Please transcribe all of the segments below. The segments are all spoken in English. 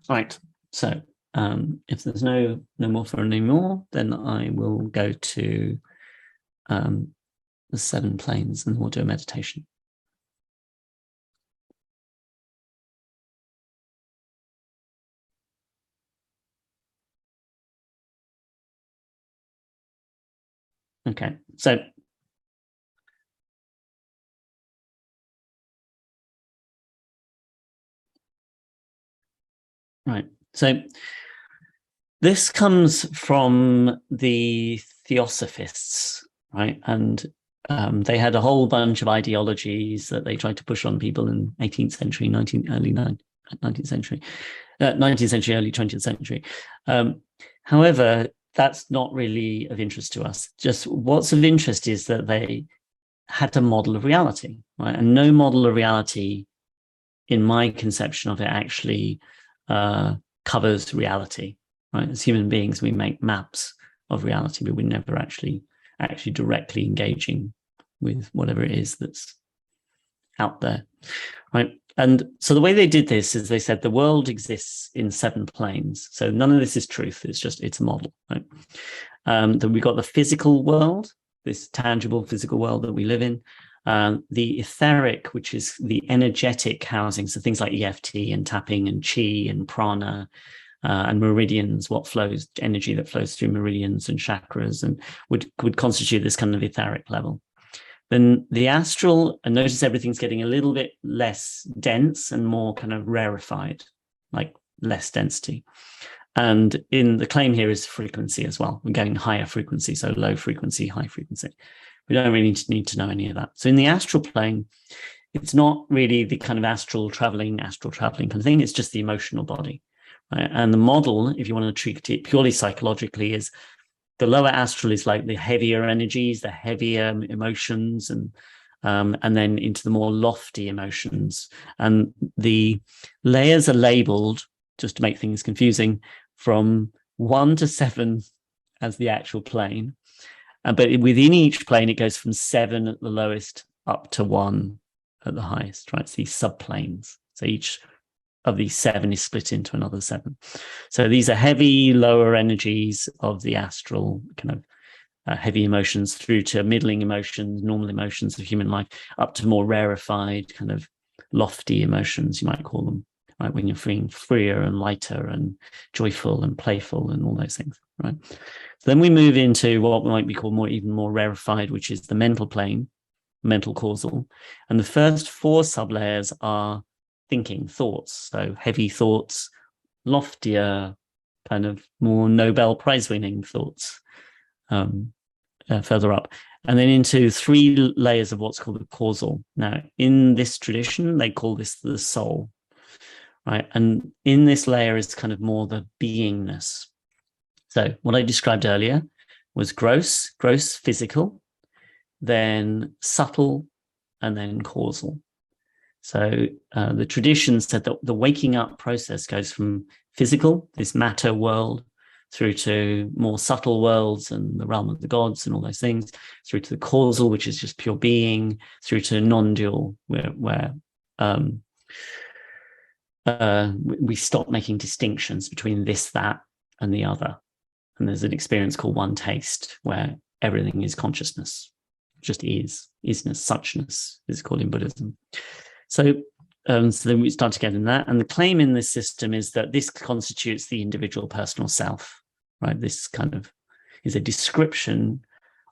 Right. So if there's no more for any more, then I will go to the 7 planes and we'll do a meditation. Okay. So right. So this comes from the Theosophists, right? And they had a whole bunch of ideologies that they tried to push on people in 18th century, 19th century, 19th century, early 20th century. However, that's not really of interest to us. Just what's of interest is that they had a model of reality, right? And no model of reality, in my conception of it, actually covers reality. Right? As human beings, we make maps of reality, but we're never actually directly engaging with whatever it is that's out there, right? And so the way they did this is they said the world exists in 7 planes. So none of this is truth. It's a model, right? Then we've got the physical world, this tangible physical world that we live in. The etheric, which is the energetic housing, so things like EFT and tapping and chi and prana, and meridians, energy that flows through meridians and chakras, and would constitute this kind of etheric level. Then the astral, and notice everything's getting a little bit less dense and more kind of rarefied, like less density. And in the claim here is frequency as well. We're going higher frequency, so low frequency, high frequency. We don't really need to know any of that. So in the astral plane, it's not really the kind of astral traveling kind of thing. It's just the emotional body. Right? And the model, if you want to treat it purely psychologically, is the lower astral is like the heavier energies, the heavier emotions, and then into the more lofty emotions. And the layers are labeled, just to make things confusing, from 1 to 7 as the actual plane. But within each plane, it goes from 7 at the lowest up to 1 at the highest, right? It's these subplanes. So each of these 7 is split into another 7. So these are heavy, lower energies of the astral, kind of heavy emotions, through to middling emotions, normal emotions of human life, up to more rarefied, kind of lofty emotions, you might call them, right? When you're feeling freer and lighter and joyful and playful and all those things, right? So then we move into what might be called even more rarefied, which is the mental plane, mental causal. And the first 4 sublayers are thinking, thoughts. So heavy thoughts, loftier, kind of more Nobel Prize winning thoughts further up. And then into 3 layers of what's called the causal. Now, in this tradition, they call this the soul, right? And in this layer is kind of more the beingness. So what I described earlier was gross physical, then subtle, and then causal. So the tradition said that the waking up process goes from physical, this matter world, through to more subtle worlds and the realm of the gods and all those things, through to the causal, which is just pure being, through to non-dual, where we stop making distinctions between this, that, and the other. And there's an experience called one taste, where everything is consciousness, just isness, suchness is called in Buddhism. So then we start to get in that. And the claim in this system is that this constitutes the individual personal self, right? This kind of is a description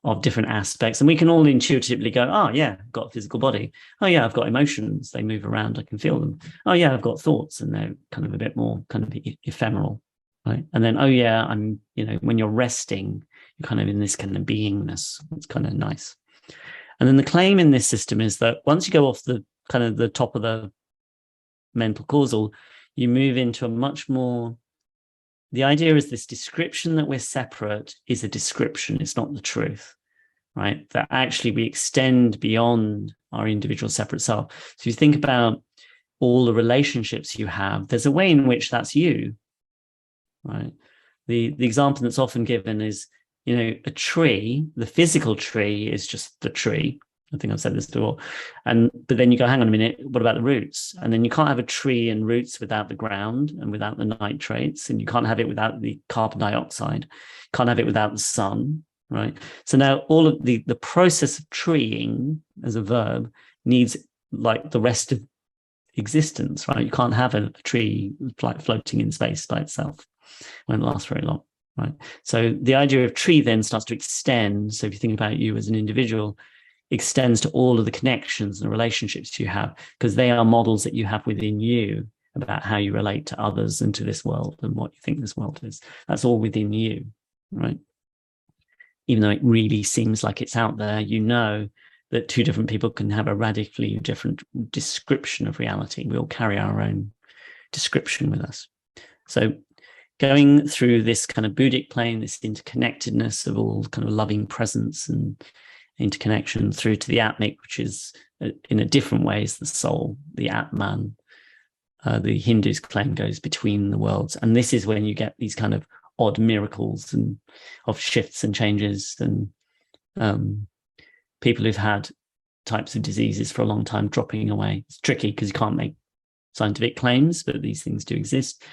of different aspects. And we can all intuitively go, oh, yeah, I've got a physical body. Oh, yeah, I've got emotions. They move around. I can feel them. Oh, yeah, I've got thoughts, and they're kind of a bit more kind of ephemeral, right? And then, oh, yeah, I'm, when you're resting, you're kind of in this kind of beingness. It's kind of nice. And then the claim in this system is that once you go off the kind of the top of the mental causal, you move into a much more, the idea is this description that we're separate is a description, it's not the truth, right? That actually we extend beyond our individual separate self. So you think about all the relationships you have, there's a way in which that's you, right? The example that's often given is, a tree, the physical tree is just the tree, I think I've said this before. But then you go, hang on a minute, what about the roots? And then you can't have a tree and roots without the ground and without the nitrates, and you can't have it without the carbon dioxide, can't have it without the sun, right? So now all of the process of treeing as a verb needs like the rest of existence, right? You can't have a tree floating in space by itself. It won't last very long, right? So the idea of tree then starts to extend. So if you think about you as an individual, extends to all of the connections and relationships you have, because they are models that you have within you about how you relate to others and to this world and what you think this world is. That's all within you, right? Even though it really seems like it's out there, you know that two different people can have a radically different description of reality. We all carry our own description with us. So going through this kind of Buddhic plane, this interconnectedness of all kind of loving presence and interconnection, through to the Atmic, which is in a different way is the soul, the Atman. The Hindus claim goes between the worlds. And this is when you get these kind of odd miracles and of shifts and changes, and people who've had types of diseases for a long time dropping away. It's tricky because you can't make scientific claims, but these things do exist.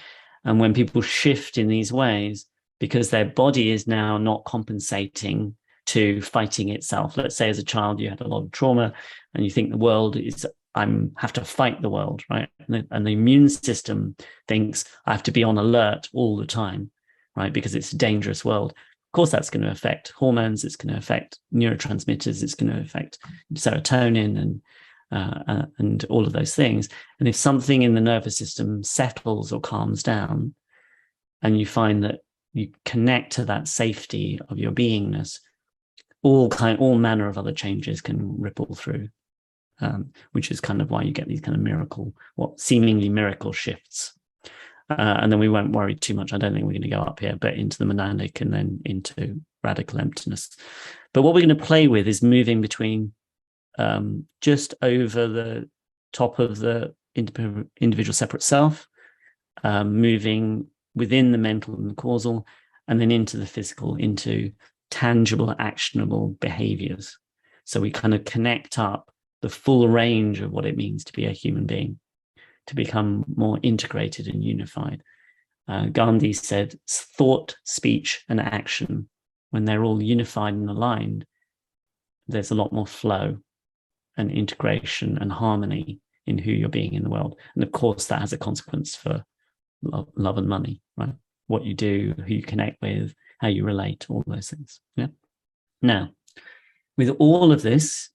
And when people shift in these ways, because their body is now not compensating to fighting itself. Let's say as a child, you had a lot of trauma and you think the world is, I have to fight the world, right? And the immune system thinks I have to be on alert all the time, right? Because it's a dangerous world. Of course, that's going to affect hormones. It's going to affect neurotransmitters. It's going to affect serotonin and all of those things. And if something in the nervous system settles or calms down, and you find that you connect to that safety of your beingness, all manner of other changes can ripple through, which is kind of why you get these kind of seemingly miracle shifts. And then we won't worry too much. I don't think we're going to go up here, but into the monadic and then into radical emptiness. But what we're going to play with is moving between just over the top of the individual separate self, moving within the mental and the causal, and then into the physical, into tangible, actionable behaviors. So we kind of connect up the full range of what it means to be a human being, to become more integrated and unified. Gandhi said, thought, speech, and action, when they're all unified and aligned, there's a lot more flow and integration and harmony in who you're being in the world. And of course, that has a consequence for love and money, right? What you do, who you connect with, how you relate, all those things. Yeah. Now, with all of this,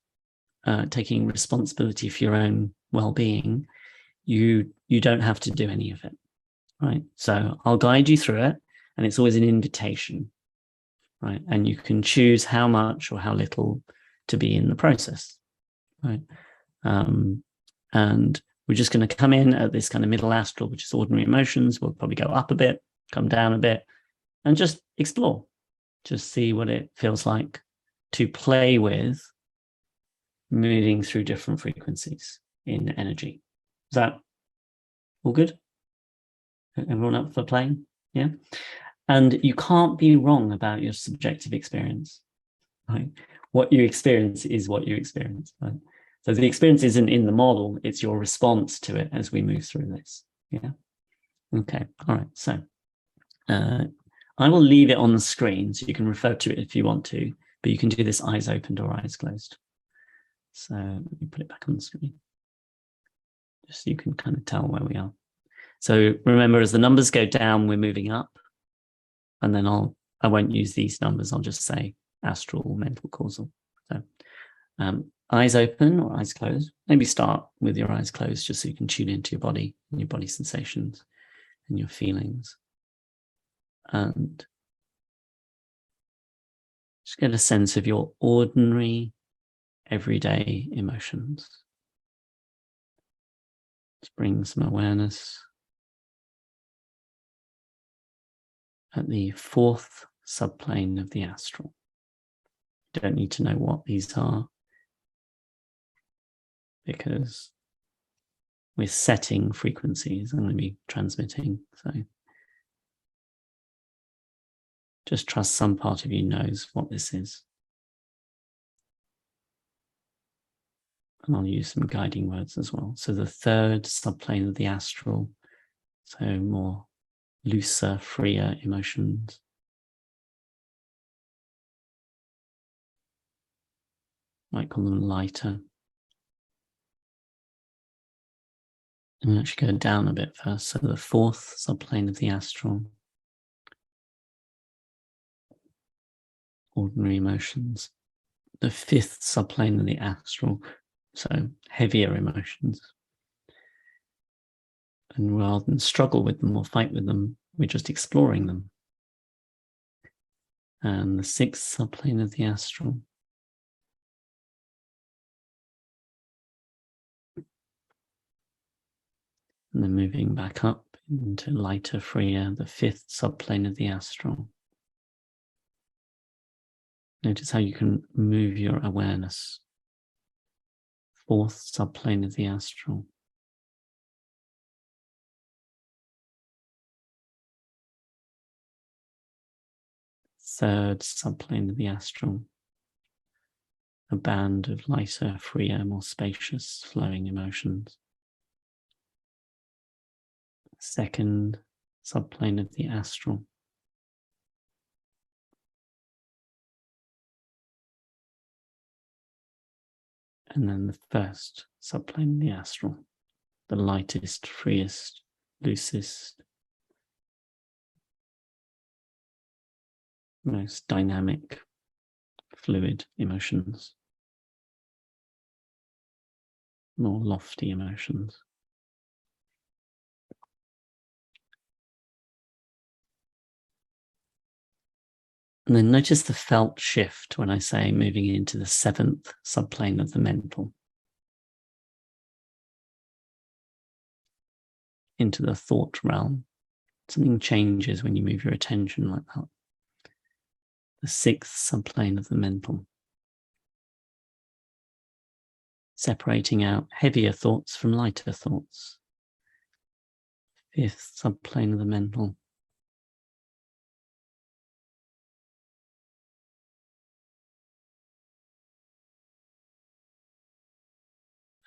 taking responsibility for your own well-being, you don't have to do any of it, right? So I'll guide you through it, and it's always an invitation, right? And you can choose how much or how little to be in the process, right? And we're just going to come in at this kind of middle astral, which is ordinary emotions. We'll probably go up a bit, come down a bit, and just explore, just see what it feels like to play with moving through different frequencies in energy. Is that all good? Everyone up for playing? Yeah. And you can't be wrong about your subjective experience, right? What you experience is what you experience, right? So the experience isn't in the model, it's your response to it as we move through this. Yeah. Okay. All right. So I will leave it on the screen so you can refer to it if you want to, but you can do this eyes opened or eyes closed. So let me put it back on the screen, just so you can kind of tell where we are. So remember, as the numbers go down, we're moving up. And then I won't use these numbers. I'll just say astral, mental, causal. So eyes open or eyes closed. Maybe start with your eyes closed just so you can tune into your body and your body sensations and your feelings. And just get a sense of your ordinary, everyday emotions. Just bring some awareness at the fourth subplane of the astral. You don't need to know what these are, because we're setting frequencies. I'm going to be transmitting. So just trust some part of you knows what this is. And I'll use some guiding words as well. So the third subplane of the astral, so more looser, freer emotions. Might call them lighter. And we'll actually go down a bit first. So the fourth subplane of the astral, ordinary emotions. The fifth subplane of the astral, so heavier emotions. And rather than struggle with them or fight with them, we're just exploring them. And the sixth subplane of the astral, and then moving back up into lighter, freer, the fifth subplane of the astral. Notice how you can move your awareness. Fourth subplane of the astral. Third subplane of the astral. A band of lighter, freer, more spacious, flowing emotions. Second subplane of the astral. And then the first subplane of the astral, the lightest, freest, loosest, most dynamic, fluid emotions, more lofty emotions. And then notice the felt shift when I say moving into the seventh subplane of the mental, into the thought realm. Something changes when you move your attention like that. The sixth subplane of the mental, separating out heavier thoughts from lighter thoughts. Fifth subplane of the mental,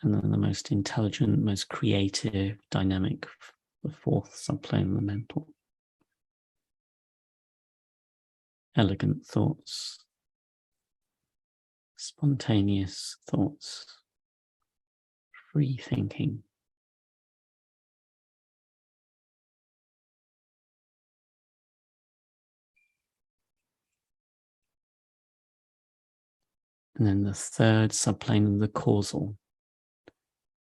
and then the most intelligent, most creative, dynamic, the fourth subplane of the mental. Elegant thoughts, spontaneous thoughts, free thinking. And then the third subplane of the causal,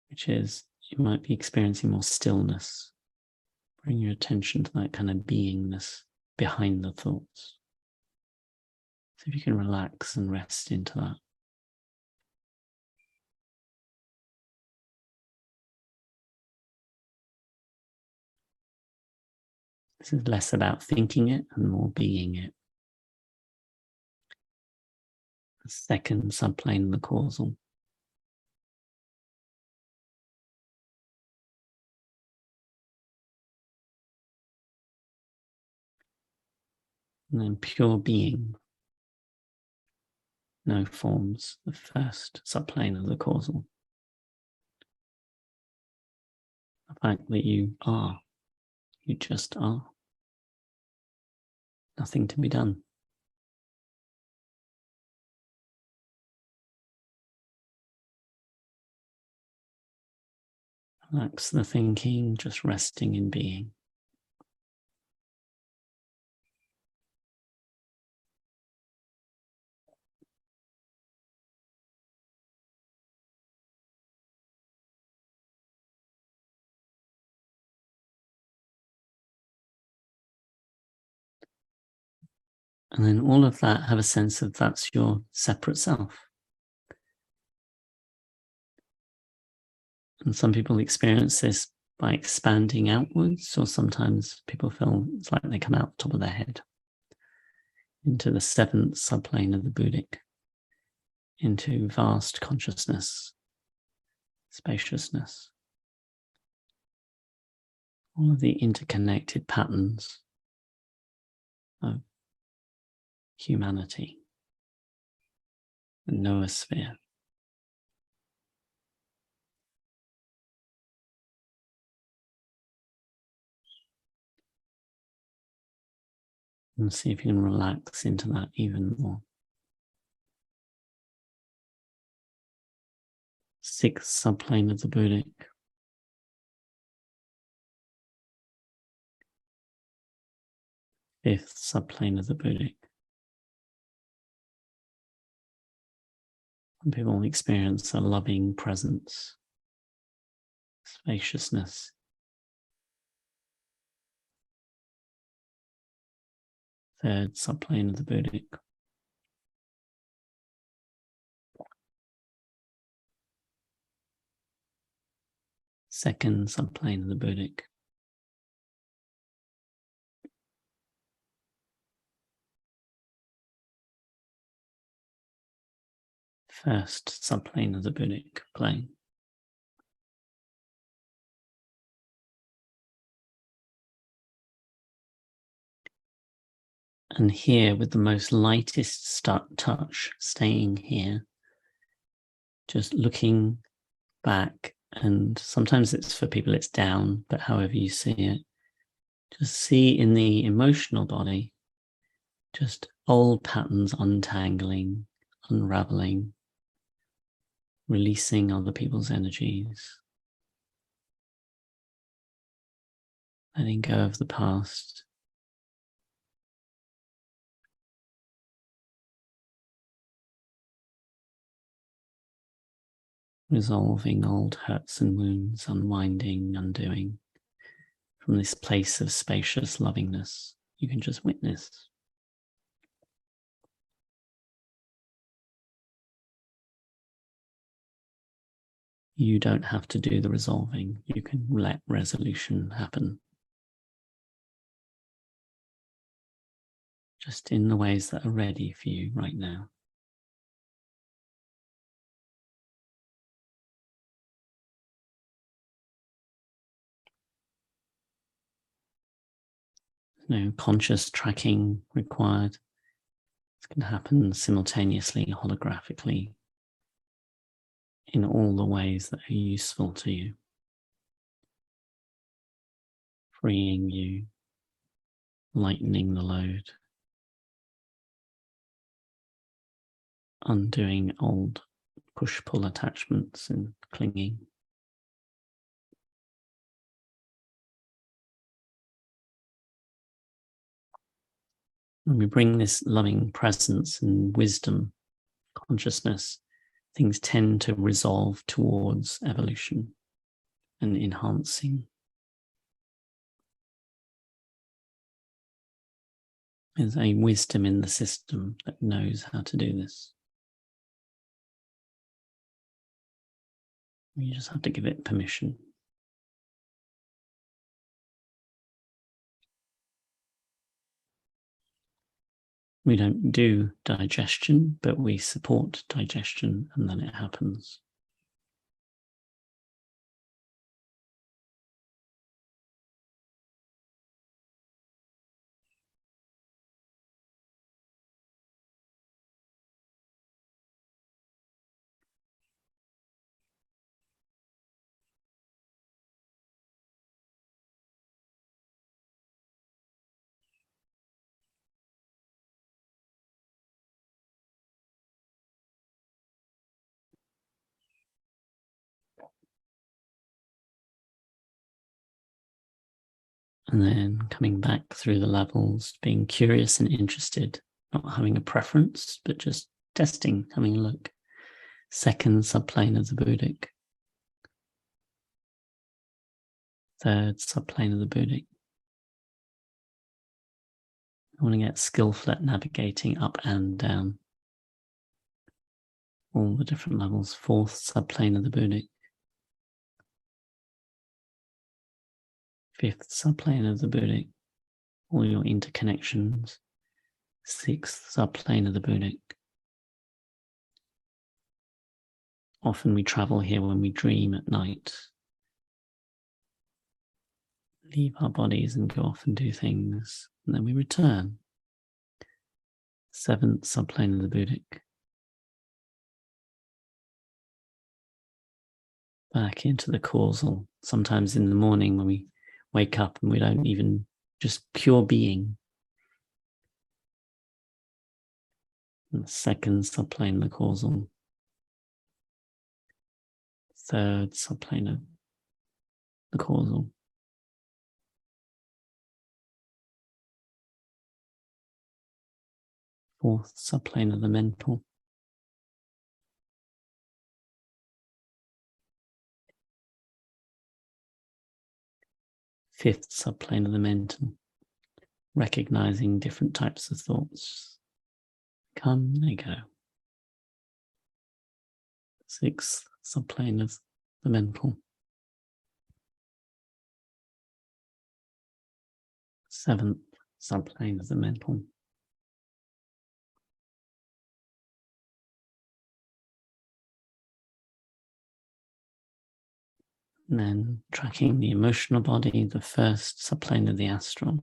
which is you might be experiencing more stillness. Bring your attention to that kind of beingness behind the thoughts. So if you can relax and rest into that. This is less about thinking it and more being it. The second subplane of the causal. And then pure being. No forms, the first subplane of the causal. The fact that you are, you just are. Nothing to be done. Relax the thinking, just resting in being. And then all of that, have a sense of that's your separate self. And some people experience this by expanding outwards, or sometimes people feel it's like they come out the top of their head into the seventh subplane of the Buddhic, into vast consciousness, spaciousness. All of the interconnected patterns of humanity, the noosphere. And see if you can relax into that even more. 6th subplane of the Buddhic. 5th subplane of the Buddhic. Some people experience a loving presence, spaciousness. 3rd subplane of the Buddhic. 2nd subplane of the Buddhic. 1st subplane of the Buddhic plane. And here, with the most lightest touch, staying here, just looking back, and sometimes it's for people it's down, but however you see it, just see in the emotional body, just old patterns untangling, unraveling, releasing other people's energies, letting go of the past. Resolving old hurts and wounds, unwinding, undoing. From this place of spacious lovingness, you can just witness. You don't have to do the resolving. You can let resolution happen. Just in the ways that are ready for you right now. No conscious tracking required. It can happen simultaneously, holographically, in all the ways that are useful to you. Freeing you, lightening the load, undoing old push-pull attachments and clinging. When we bring this loving presence and wisdom, consciousness, things tend to resolve towards evolution and enhancing. There's a wisdom in the system that knows how to do this. You just have to give it permission. We don't do digestion, but we support digestion, and then it happens. And then coming back through the levels, being curious and interested, not having a preference, but just testing, having a look. 2nd subplane of the Buddhic. 3rd subplane of the Buddhic. I want to get skillful at navigating up and down. All the different levels. 4th subplane of the Buddhic. 5th subplane of the Buddhic. All your interconnections. 6th subplane of the Buddhic. Often we travel here when we dream at night. Leave our bodies and go off and do things, and then we return. 7th subplane of the Buddhic. Back into the causal. Sometimes in the morning when we wake up and we don't even, just pure being. And the second subplane, the causal. Third subplane of the causal. Fourth subplane of the mental. Fifth subplane of the mental. Recognizing different types of thoughts. Come, they go. Sixth subplane of the mental. Seventh subplane of the mental. And then tracking the emotional body, the first subplane of the astral.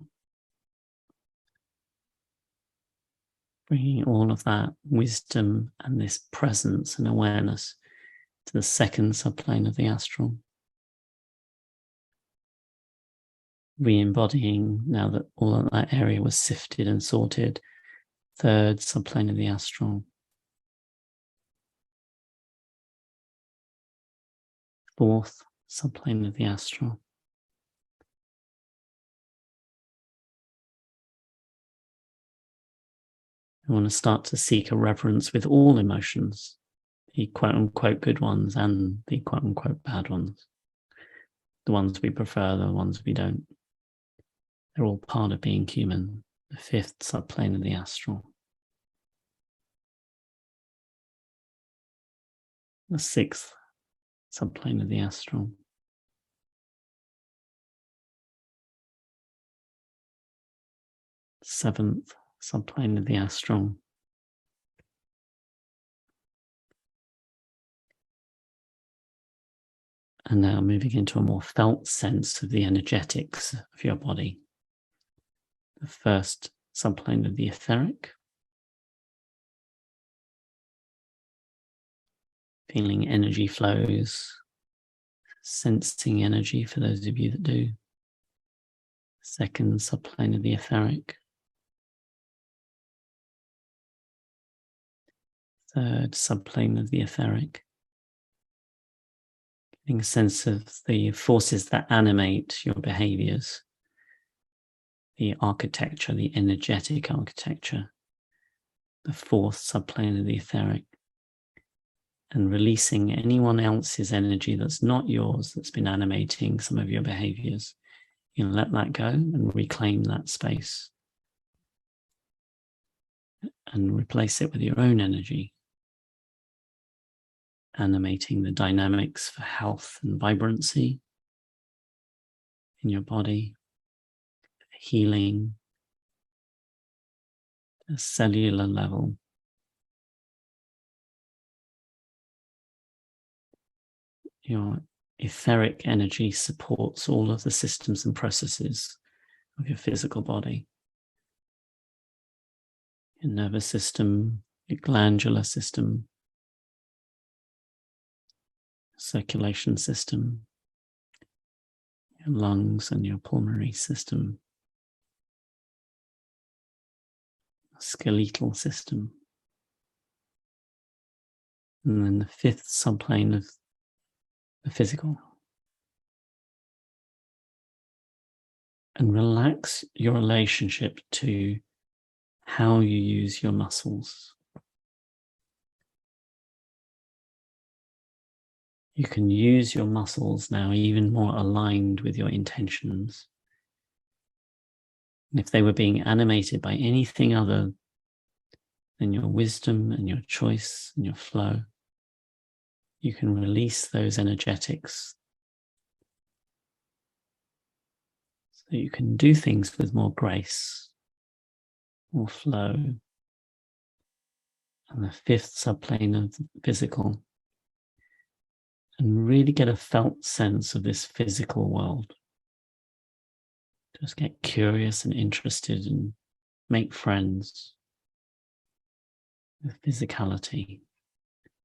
Bringing all of that wisdom and this presence and awareness to the second subplane of the astral. Re-embodying, now that all of that area was sifted and sorted, third subplane of the astral. Fourth subplane of the astral. We want to start to seek a reverence with all emotions, the quote-unquote good ones and the quote-unquote bad ones. The ones we prefer, the ones we don't. They're all part of being human, the fifth subplane of the astral. The sixth subplane of the astral. Seventh subplane of the astral. And now moving into a more felt sense of the energetics of your body. The first subplane of the etheric. Feeling energy flows, sensing energy for those of you that do. Second subplane of the etheric. Third subplane of the etheric. Getting a sense of the forces that animate your behaviors. The architecture, the energetic architecture. The fourth subplane of the etheric. And releasing anyone else's energy that's not yours, that's been animating some of your behaviors. You know, let that go and reclaim that space. And replace it with your own energy. Animating the dynamics for health and vibrancy in your body, healing, at a cellular level. Your etheric energy supports all of the systems and processes of your physical body. Your nervous system, your glandular system, circulation system, your lungs and your pulmonary system, skeletal system. And then the fifth subplane of the physical. And relax your relationship to how you use your muscles. You can use your muscles now even more aligned with your intentions. And if they were being animated by anything other than your wisdom and your choice and your flow, you can release those energetics so you can do things with more grace, more flow. And the fifth subplane of the physical, and really get a felt sense of this physical world. Just get curious and interested and make friends with physicality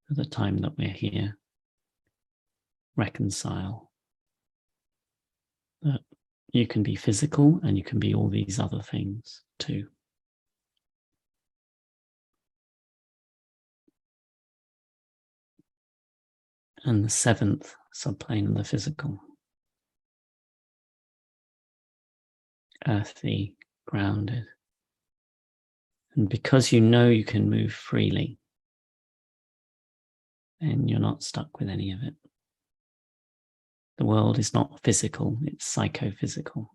at the time that we're here. Reconcile that you can be physical and you can be all these other things too. and the seventh subplane of the physical. Earthy, grounded. And because you know you can move freely, then you're not stuck with any of it. The world is not physical, it's psychophysical.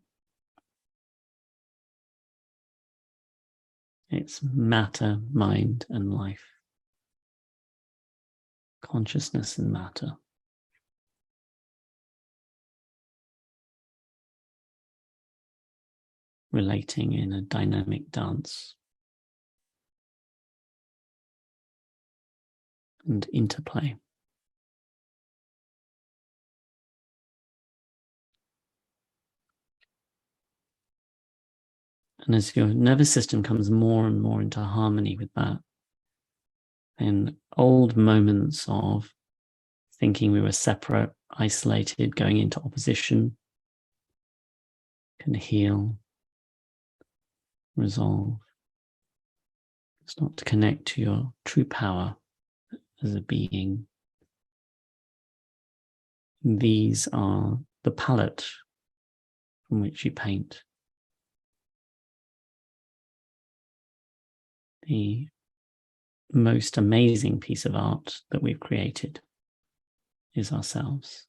It's matter, mind, and life. Consciousness and matter. Relating in a dynamic dance. And interplay. And as your nervous system comes more and more into harmony with that, then old moments of thinking we were separate, isolated, going into opposition, can heal, resolve. Start to connect to your true power as a being. These are the palette from which you paint. The most amazing piece of art that we've created is ourselves.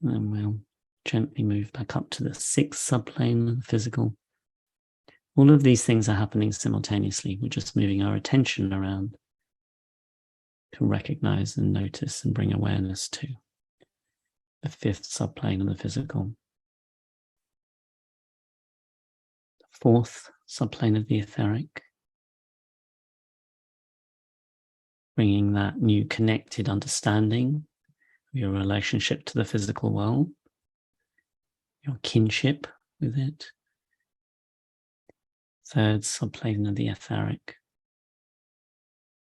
And we'll gently move back up to the sixth subplane of the physical. All of these things are happening simultaneously. We're just moving our attention around to recognize and notice and bring awareness to the fifth subplane of the physical. The fourth subplane of the etheric. Bringing that new connected understanding of your relationship to the physical world, your kinship with it. Third subplane of the etheric.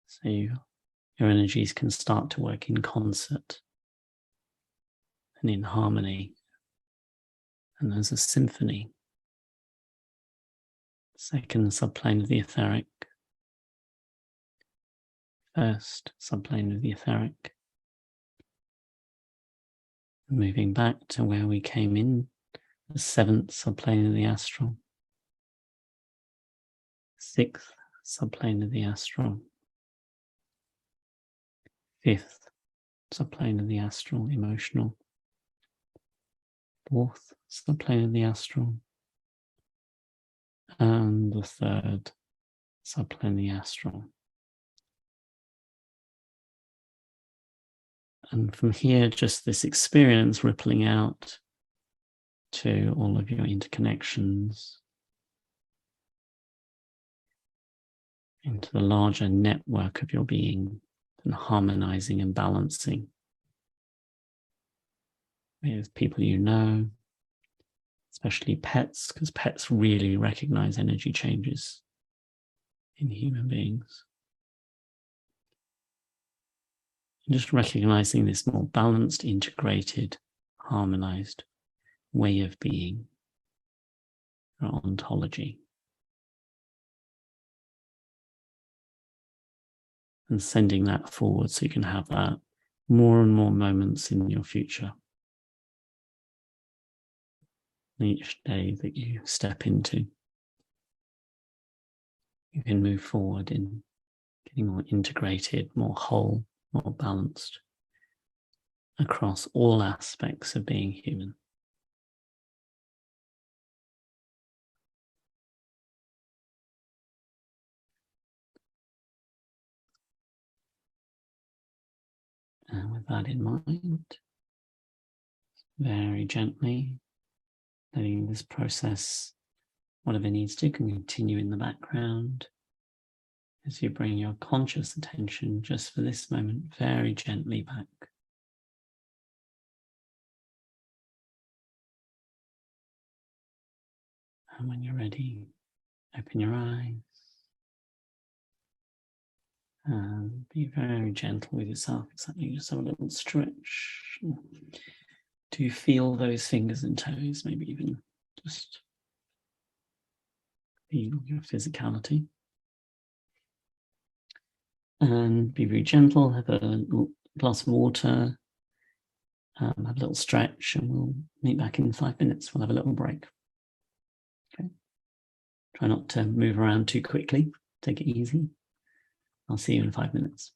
So your energies can start to work in concert and in harmony and as a symphony. Second subplane of the etheric. First subplane of the etheric. Moving back to where we came in, the seventh subplane of the astral. Sixth subplane of the astral. Fifth subplane of the astral, emotional. Fourth subplane of the astral. And the third subplane of the astral. And from here, just this experience rippling out to all of your interconnections, into the larger network of your being, and harmonizing and balancing with people you know, especially pets, because pets really recognize energy changes in human beings. And just recognizing this more balanced, integrated, harmonized way of being, or ontology. And sending that forward so you can have that more and more moments in your future. Each day that you step into, you can move forward in getting more integrated, more whole, more balanced across all aspects of being human. And with that in mind, very gently letting this process, whatever needs to, can continue in the background as you bring your conscious attention just for this moment very gently back. And when you're ready, open your eyes and be very gentle with yourself. Exactly, just have a little stretch. Do you feel those fingers and toes, maybe even just your physicality. And be very gentle, have a glass of water, have a little stretch, and we'll meet back in 5 minutes. We'll have a little break. Okay. Try not to move around too quickly. Take it easy. I'll see you in 5 minutes.